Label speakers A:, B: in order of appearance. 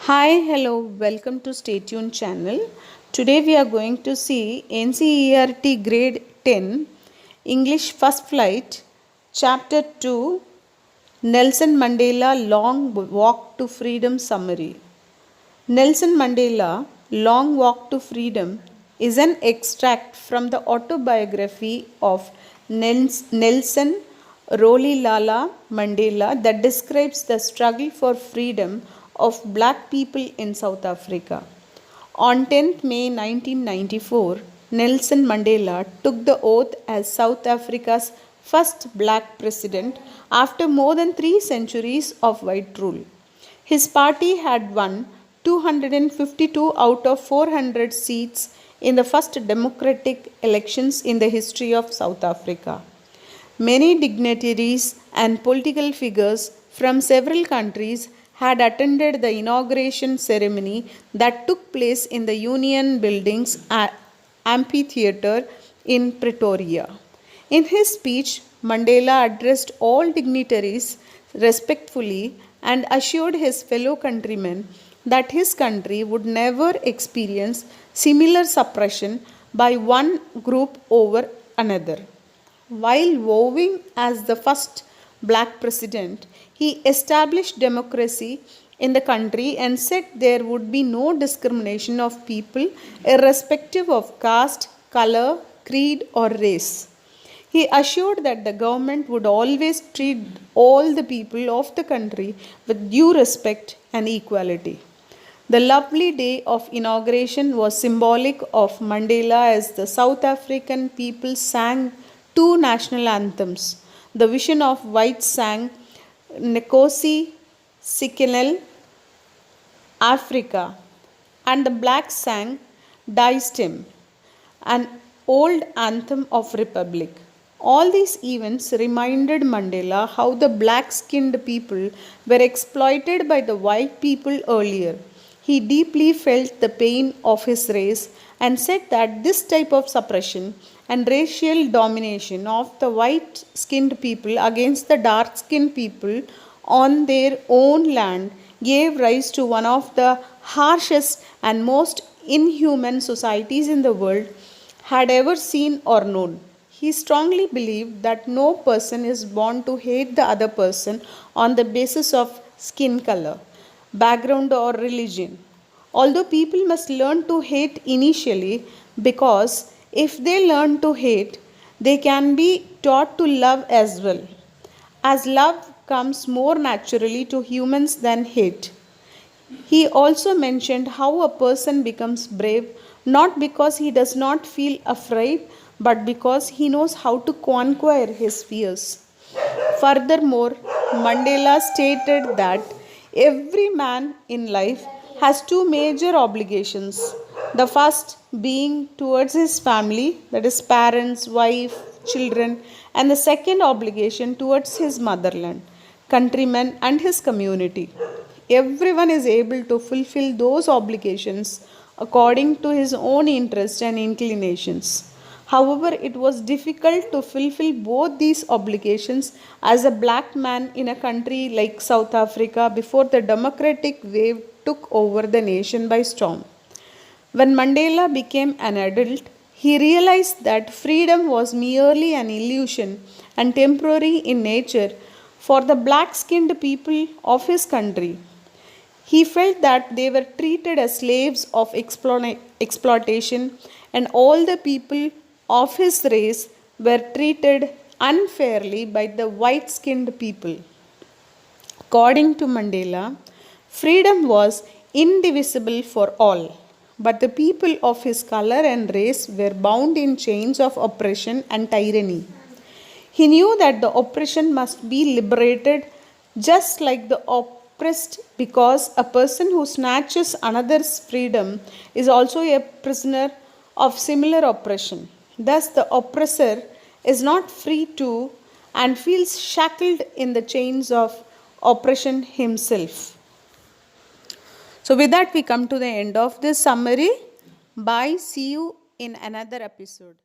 A: Hi, hello, welcome to Stay Tuned channel. Today we are going to see NCERT Grade 10 English First Flight Chapter 2 Nelson Mandela Long Walk to Freedom Summary. Nelson Mandela Long Walk to Freedom is an extract from the autobiography of Nelson Rolihlahla Mandela that describes the struggle for freedom of black people in South Africa. On 10th May 1994, Nelson Mandela took the oath as South Africa's first black president after more than 3 centuries of white rule. His party had won 252 out of 400 seats in the first democratic elections in the history of South Africa. Many dignitaries and political figures from several countries had attended the inauguration ceremony that took place in the Union Buildings Amphitheatre in Pretoria. In his speech, Mandela addressed all dignitaries respectfully and assured his fellow countrymen that his country would never experience similar suppression by one group over another. While vowing as the first black president, he established democracy in the country and said there would be no discrimination of people irrespective of caste, color, creed, or race. He assured that the government would always treat all the people of the country with due respect and equality. The lovely day of inauguration was symbolic of Mandela as the South African people sang two national anthems. The Vision of White sang Nkosi Sikelel Africa, and the black sang Die Stem, an old anthem of republic. All these events reminded Mandela how the black skinned people were exploited by the white people earlier. He deeply felt the pain of his race and said that this type of suppression and racial domination of the white skinned people against the dark skinned people on their own land gave rise to one of the harshest and most inhuman societies in the world had ever seen or known. He strongly believed that no person is born to hate the other person on the basis of skin color, background, or religion. Although people must learn to hate initially, because if they learn to hate, they can be taught to love as well, as love comes more naturally to humans than hate. He also mentioned how a person becomes brave not because he does not feel afraid, but because he knows how to conquer his fears. Furthermore, Mandela stated that every man in life has two major obligations. The first being towards his family, that is, parents, wife, children, and the second obligation towards his motherland, countrymen, and his community. Everyone is able to fulfill those obligations according to his own interests and inclinations. However, it was difficult to fulfill both these obligations as a black man in a country like South Africa before the democratic wave took over the nation by storm. When Mandela became an adult, he realized that freedom was merely an illusion and temporary in nature for the black skinned people of his country. He felt that they were treated as slaves of exploitation, and all the people of his race were treated unfairly by the white skinned people. According to Mandela, freedom was indivisible for all, but the people of his color and race were bound in chains of oppression and tyranny. He knew that the oppression must be liberated just like the oppressed, because a person who snatches another's freedom is also a prisoner of similar oppression. Thus, the oppressor is not free to and feels shackled in the chains of oppression himself. So, with that, we come to the end of this summary. Bye. See you in another episode.